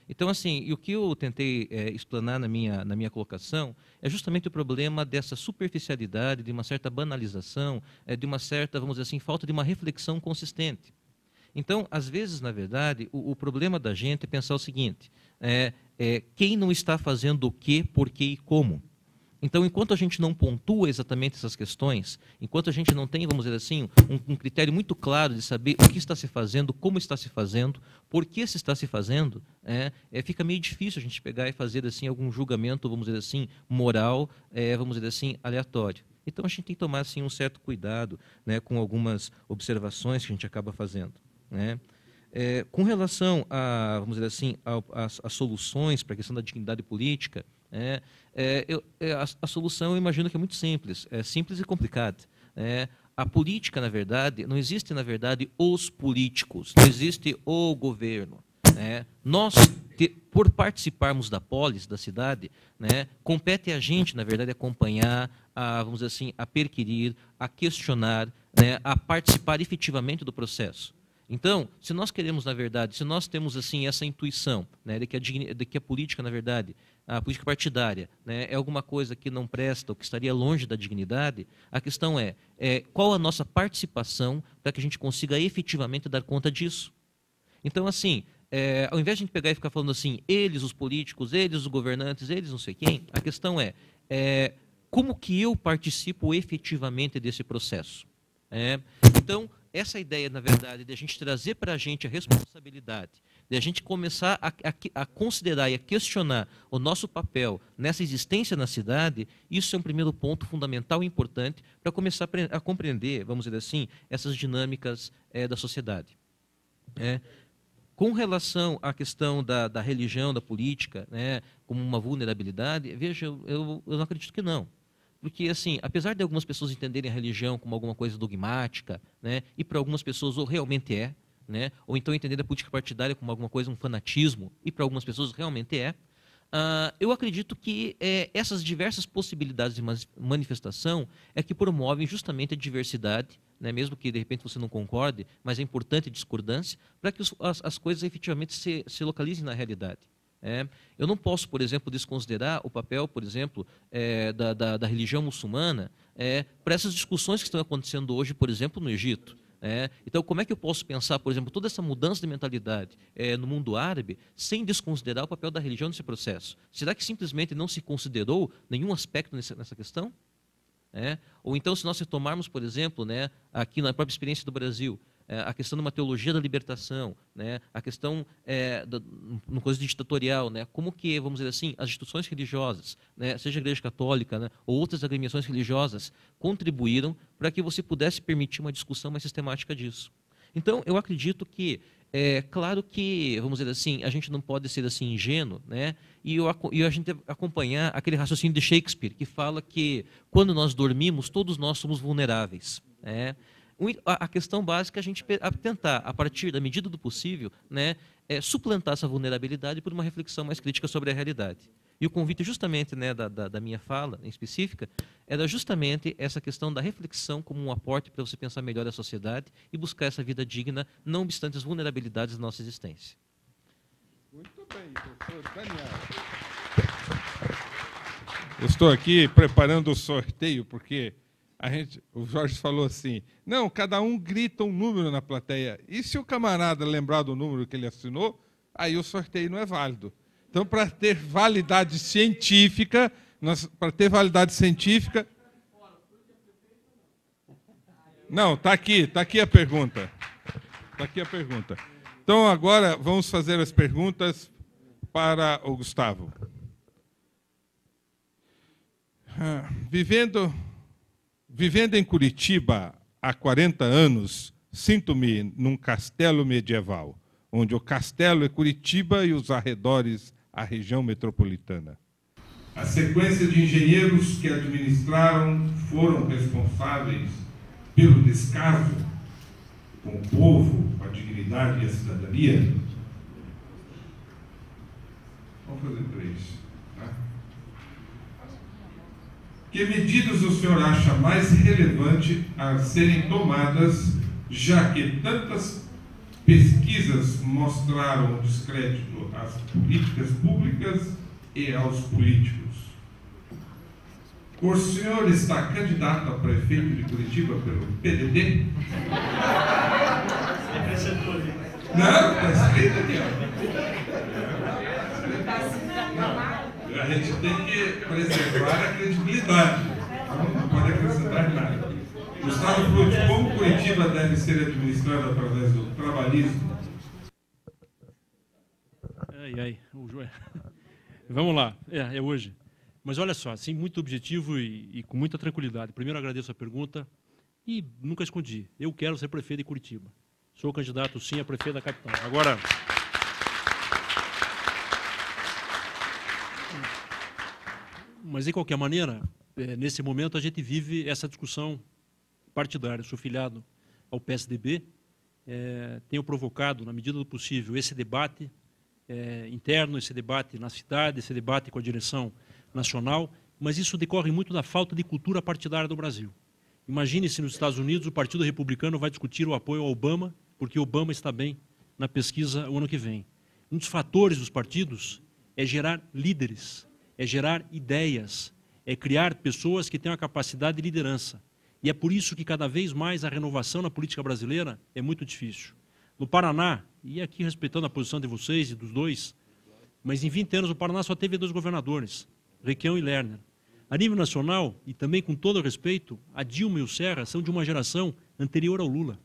Então, assim, e o que eu tentei explanar na minha colocação é justamente o problema dessa superficialidade, de uma certa banalização, de uma certa, vamos dizer assim, falta de uma reflexão consistente. Então, às vezes, na verdade, o problema da gente é pensar o seguinte, quem não está fazendo o quê, por quê e como. Então, enquanto a gente não pontua exatamente essas questões, enquanto a gente não tem, vamos dizer assim, um critério muito claro de saber o que está se fazendo, como está se fazendo, por que se está se fazendo, fica meio difícil a gente pegar e fazer assim algum julgamento, vamos dizer assim, moral, vamos dizer assim, aleatório. Então, a gente tem que tomar assim um certo cuidado, né, com algumas observações que a gente acaba fazendo, né? Com relação a, vamos dizer assim, as soluções para a questão da dignidade política, a solução eu imagino que é muito simples, simples e complicada. A política, na verdade, não existe, na verdade, os políticos, não existe o governo. Nós, por participarmos da polis, da cidade, compete a gente, na verdade, acompanhar, vamos dizer assim, a perquirir, a questionar, a participar efetivamente do processo. Então, se nós queremos, na verdade, se nós temos assim essa intuição, de que a política, na verdade, a política partidária, é alguma coisa que não presta ou que estaria longe da dignidade, a questão é qual a nossa participação para que a gente consiga efetivamente dar conta disso. Então, assim, ao invés de a gente pegar e ficar falando assim, eles, os políticos, eles, os governantes, eles, não sei quem, a questão é como que eu participo efetivamente desse processo. Então, essa ideia, na verdade, de a gente trazer para a gente a responsabilidade, de a gente começar a considerar e a questionar o nosso papel nessa existência na cidade, isso é um primeiro ponto fundamental e importante para começar a compreender, vamos dizer assim, essas dinâmicas da sociedade. Com relação à questão da religião, da política, como uma vulnerabilidade, veja, eu não acredito que não. Porque, assim, apesar de algumas pessoas entenderem a religião como alguma coisa dogmática, e para algumas pessoas realmente é, ou então entender a política partidária como alguma coisa, um fanatismo, e para algumas pessoas realmente é, eu acredito que essas diversas possibilidades de manifestação é que promovem justamente a diversidade, mesmo que de repente você não concorde, mas é importante a discordância, para que as coisas efetivamente se localizem na realidade. Eu não posso, por exemplo, desconsiderar o papel, por exemplo, da religião muçulmana para essas discussões que estão acontecendo hoje, por exemplo, no Egito. Então, como é que eu posso pensar, por exemplo, toda essa mudança de mentalidade no mundo árabe sem desconsiderar o papel da religião nesse processo? Será que simplesmente não se considerou nenhum aspecto nessa questão? Ou então, se nós retomarmos, por exemplo, aqui na própria experiência do Brasil, a questão de uma teologia da libertação, a questão no coisa ditatorial, como que, vamos dizer assim, as instituições religiosas, seja a Igreja Católica ou outras agremiações religiosas, contribuíram para que você pudesse permitir uma discussão mais sistemática disso. Então, eu acredito que, claro que, vamos dizer assim, a gente não pode ser assim ingênuo, e a gente acompanhar aquele raciocínio de Shakespeare, que fala que quando nós dormimos, todos nós somos vulneráveis. A questão básica é a gente tentar, a partir da medida do possível, suplantar essa vulnerabilidade por uma reflexão mais crítica sobre a realidade. E o convite justamente da minha fala, em específica, era justamente essa questão da reflexão como um aporte para você pensar melhor a sociedade e buscar essa vida digna, não obstante as vulnerabilidades da nossa existência. Muito bem, professor Daniel. Eu estou aqui preparando o sorteio, porque o Jorge falou assim, não, cada um grita um número na plateia. E se o camarada lembrar do número que ele assinou, aí o sorteio não é válido. Então, para ter validade científica, Não, está aqui a pergunta. Está aqui a pergunta. Então, agora, vamos fazer as perguntas para o Gustavo. Vivendo em Curitiba há 40 anos, sinto-me num castelo medieval, onde o castelo é Curitiba e os arredores a região metropolitana. A sequência de engenheiros que administraram foram responsáveis pelo descaso com o povo, com a dignidade e a cidadania. Vamos fazer 3. Tá? Que medidas o senhor acha mais relevante a serem tomadas, já que tantas pesquisas mostraram descrédito às políticas públicas e aos políticos? O senhor está candidato a prefeito de Curitiba pelo PDT? Não, está escrito aqui. A gente tem que preservar a credibilidade. Não pode acrescentar nada. Gustavo Frutti, como Curitiba deve ser administrada através do trabalhismo? Vamos lá, é hoje. Mas olha só, assim, muito objetivo e com muita tranquilidade. Primeiro, agradeço a pergunta e nunca escondi. Eu quero ser prefeito de Curitiba. Sou candidato, sim, a prefeito da capital. Agora, mas, de qualquer maneira, nesse momento a gente vive essa discussão partidária. Sou filiado ao PSDB, tenho provocado, na medida do possível, esse debate interno, esse debate na cidade, esse debate com a direção nacional, mas isso decorre muito da falta de cultura partidária do Brasil. Imagine se nos Estados Unidos o Partido Republicano vai discutir o apoio ao Obama, porque Obama está bem na pesquisa o ano que vem. Um dos fatores dos partidos é gerar líderes, é gerar ideias, é criar pessoas que tenham a capacidade de liderança. E é por isso que cada vez mais a renovação na política brasileira é muito difícil. No Paraná, e aqui respeitando a posição de vocês e dos dois, mas em 20 anos o Paraná só teve 2 governadores, Requião e Lerner. A nível nacional, e também com todo o respeito, a Dilma e o Serra são de uma geração anterior ao Lula.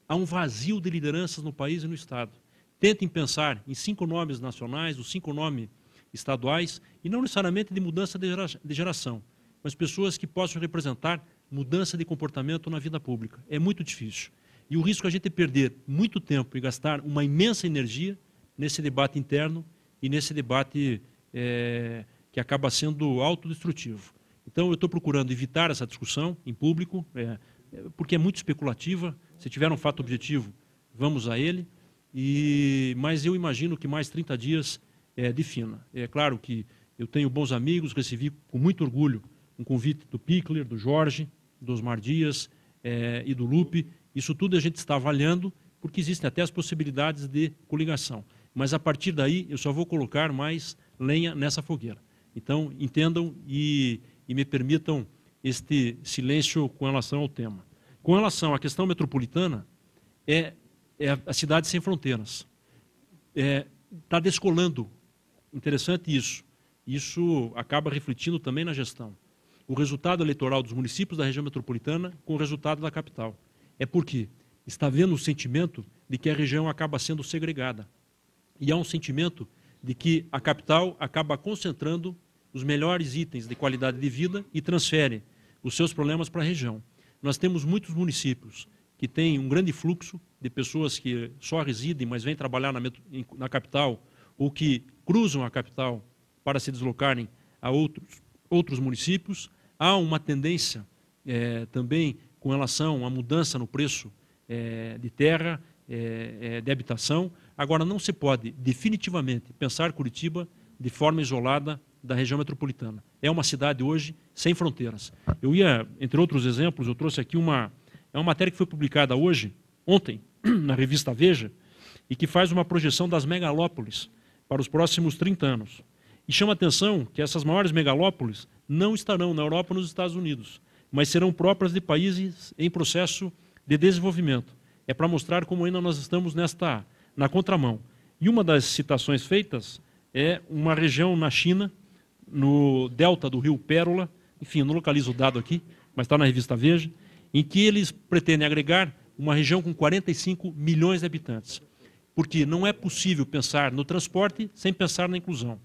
Há um vazio de lideranças no país e no Estado. Tentem pensar em 5 nomes nacionais, os 5 nomes estaduais, e não necessariamente de mudança de geração, mas pessoas que possam representar mudança de comportamento na vida pública. É muito difícil. E o risco é a gente perder muito tempo e gastar uma imensa energia nesse debate interno e nesse debate que acaba sendo autodestrutivo. Então, eu estou procurando evitar essa discussão em público, porque é muito especulativa. Se tiver um fato objetivo, vamos a ele. Mas eu imagino que mais 30 dias defina. É claro que eu tenho bons amigos, recebi com muito orgulho um convite do Pickler, do Jorge, do Osmar Dias e do Lupe. Isso tudo a gente está avaliando, porque existem até as possibilidades de coligação. mas a partir daí eu só vou colocar mais lenha nessa fogueira. Então, entendam e me permitam este silêncio com relação ao tema. Com relação à questão metropolitana, é a cidade sem fronteiras. Está descolando. Interessante isso. Isso acaba refletindo também na gestão. O resultado eleitoral dos municípios da região metropolitana com o resultado da capital. É porque está havendo um sentimento de que a região acaba sendo segregada. E há um sentimento de que a capital acaba concentrando os melhores itens de qualidade de vida e transfere os seus problemas para a região. Nós temos muitos municípios que têm um grande fluxo de pessoas que só residem, mas vêm trabalhar na capital, ou que cruzam a capital para se deslocarem a outros municípios. Há uma tendência também com relação à mudança no preço de terra, de habitação. Agora, não se pode definitivamente pensar Curitiba de forma isolada da região metropolitana. É uma cidade hoje sem fronteiras. Eu ia, entre outros exemplos, eu trouxe aqui uma matéria que foi publicada ontem, na revista Veja, e que faz uma projeção das megalópolis para os próximos 30 anos. E chama a atenção que essas maiores megalópolis não estarão na Europa ou nos Estados Unidos, mas serão próprias de países em processo de desenvolvimento. É para mostrar como ainda nós estamos na contramão. E uma das citações feitas é uma região na China, no delta do rio Pérola, enfim, não localizo o dado aqui, mas está na revista Veja, em que eles pretendem agregar uma região com 45 milhões de habitantes. Porque não é possível pensar no transporte sem pensar na inclusão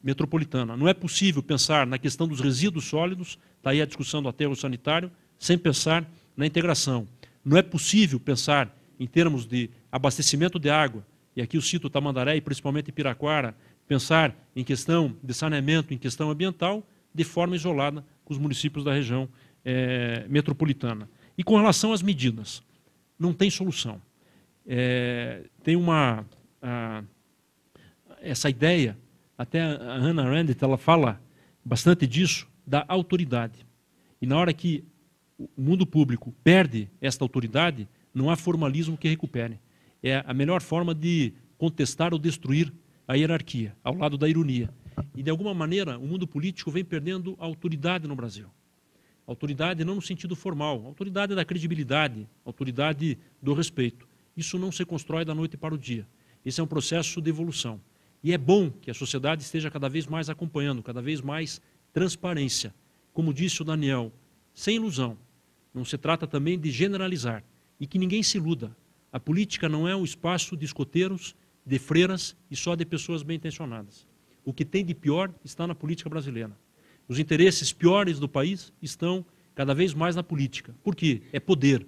metropolitana. Não é possível pensar na questão dos resíduos sólidos, está aí a discussão do aterro sanitário, sem pensar na integração. Não é possível pensar em termos de abastecimento de água, e aqui eu cito Tamandaré e principalmente Piraquara, pensar em questão de saneamento, em questão ambiental, de forma isolada com os municípios da região metropolitana. E com relação às medidas, não tem solução. Tem essa ideia, até a Hannah Arendt, ela fala bastante disso, da autoridade. E na hora que o mundo público perde esta autoridade, não há formalismo que recupere. É a melhor forma de contestar ou destruir a hierarquia, ao lado da ironia. E, de alguma maneira, o mundo político vem perdendo a autoridade no Brasil. Autoridade não no sentido formal, autoridade da credibilidade, autoridade do respeito. Isso não se constrói da noite para o dia. Esse é um processo de evolução. E é bom que a sociedade esteja cada vez mais acompanhando, cada vez mais transparência. Como disse o Daniel, sem ilusão. Não se trata também de generalizar. E que ninguém se iluda. A política não é um espaço de escoteiros, de freiras e só de pessoas bem intencionadas. O que tem de pior está na política brasileira. Os interesses piores do país estão cada vez mais na política. Por quê? É poder.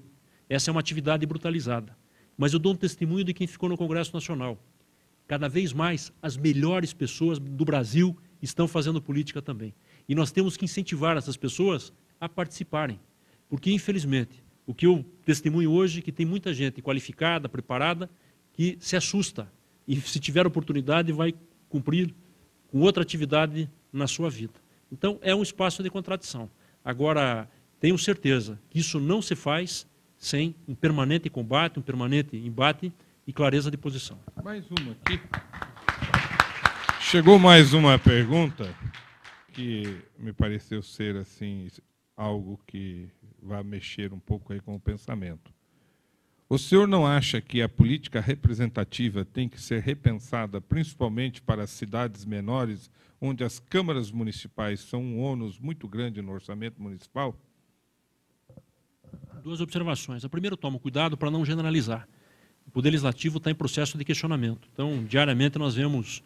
Essa é uma atividade brutalizada. Mas eu dou um testemunho de quem ficou no Congresso Nacional. Cada vez mais as melhores pessoas do Brasil estão fazendo política também. E nós temos que incentivar essas pessoas a participarem. Porque, infelizmente, o que eu testemunho hoje é que tem muita gente qualificada, preparada, que se assusta e, se tiver oportunidade, vai cumprir com outra atividade na sua vida. Então, é um espaço de contradição. Agora, tenho certeza que isso não se faz sem um permanente combate, um permanente embate e clareza de posição. Mais uma aqui. Chegou mais uma pergunta que me pareceu ser assim algo que vai mexer um pouco aí com o pensamento. O senhor não acha que a política representativa tem que ser repensada principalmente para as cidades menores, onde as câmaras municipais são um ônus muito grande no orçamento municipal? Duas observações. A primeira, tomo cuidado para não generalizar. O Poder Legislativo está em processo de questionamento. Então, diariamente nós vemos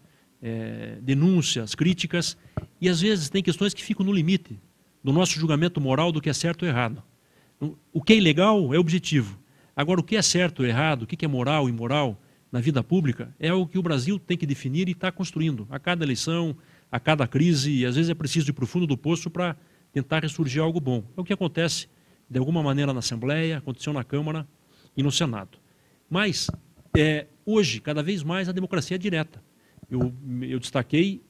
denúncias, críticas, e às vezes tem questões que ficam no limite do nosso julgamento moral do que é certo ou errado. O que é ilegal é objetivo. Agora, o que é certo ou errado, o que é moral e imoral na vida pública, é o que o Brasil tem que definir e está construindo. A cada eleição, a cada crise, e às vezes é preciso ir para o fundo do poço para tentar ressurgir algo bom. É o que acontece, de alguma maneira, na Assembleia, aconteceu na Câmara e no Senado. Mas, hoje, cada vez mais, a democracia é direta. Eu destaquei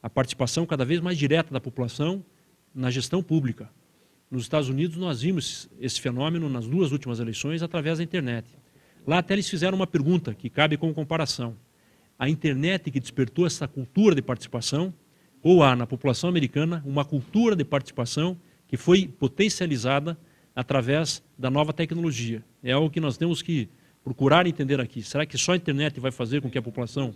a participação cada vez mais direta da população na gestão pública. Nos Estados Unidos, nós vimos esse fenômeno nas duas últimas eleições através da internet. Lá até eles fizeram uma pergunta que cabe como comparação. a internet que despertou essa cultura de participação, ou há na população americana uma cultura de participação que foi potencializada através da nova tecnologia. É algo que nós temos que procurar entender aqui. Será que só a internet vai fazer com que a população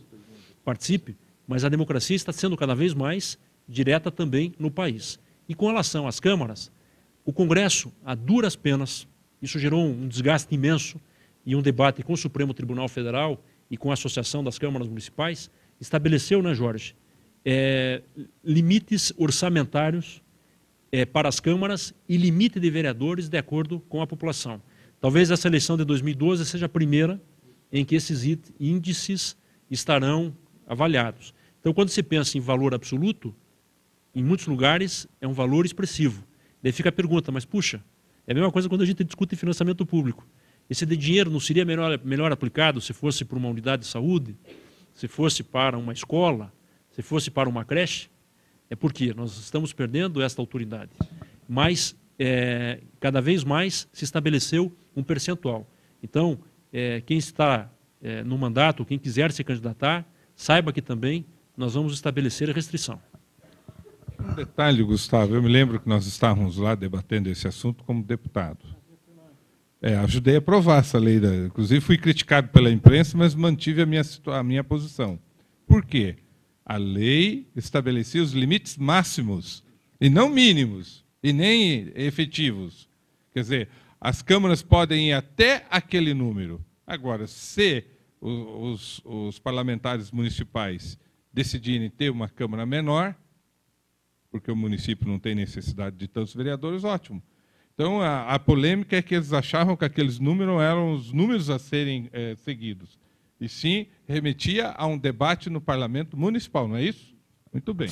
participe? Mas a democracia está sendo cada vez mais direta também no país. E com relação às câmaras, o Congresso, a duras penas, isso gerou um desgaste imenso e um debate com o Supremo Tribunal Federal e com a Associação das Câmaras Municipais, estabeleceu, né, Jorge, limites orçamentários para as câmaras e limite de vereadores de acordo com a população. Talvez essa eleição de 2012 seja a primeira em que esses índices estarão avaliados. Então, quando se pensa em valor absoluto, em muitos lugares é um valor expressivo. Daí fica a pergunta, mas puxa, é a mesma coisa quando a gente discute financiamento público. Esse dinheiro não seria melhor aplicado se fosse para uma unidade de saúde, se fosse para uma escola, se fosse para uma creche? É porque nós estamos perdendo esta autoridade. Mas, cada vez mais, se estabeleceu um percentual. Então, quem está no mandato, quem quiser se candidatar, saiba que também nós vamos estabelecer a restrição. Um detalhe, Gustavo, eu me lembro que nós estávamos lá debatendo esse assunto como deputado. Ajudei a aprovar essa lei. Inclusive, fui criticado pela imprensa, mas mantive a minha posição. Por quê? A lei estabelecia os limites máximos, e não mínimos, e nem efetivos. Quer dizer, as câmaras podem ir até aquele número. Agora, se os parlamentares municipais decidirem ter uma câmara menor, porque o município não tem necessidade de tantos vereadores, ótimo. Então, a polêmica é que eles achavam que aqueles números eram os números a serem seguidos. E sim, remetia a um debate no parlamento municipal, não é isso? Muito bem.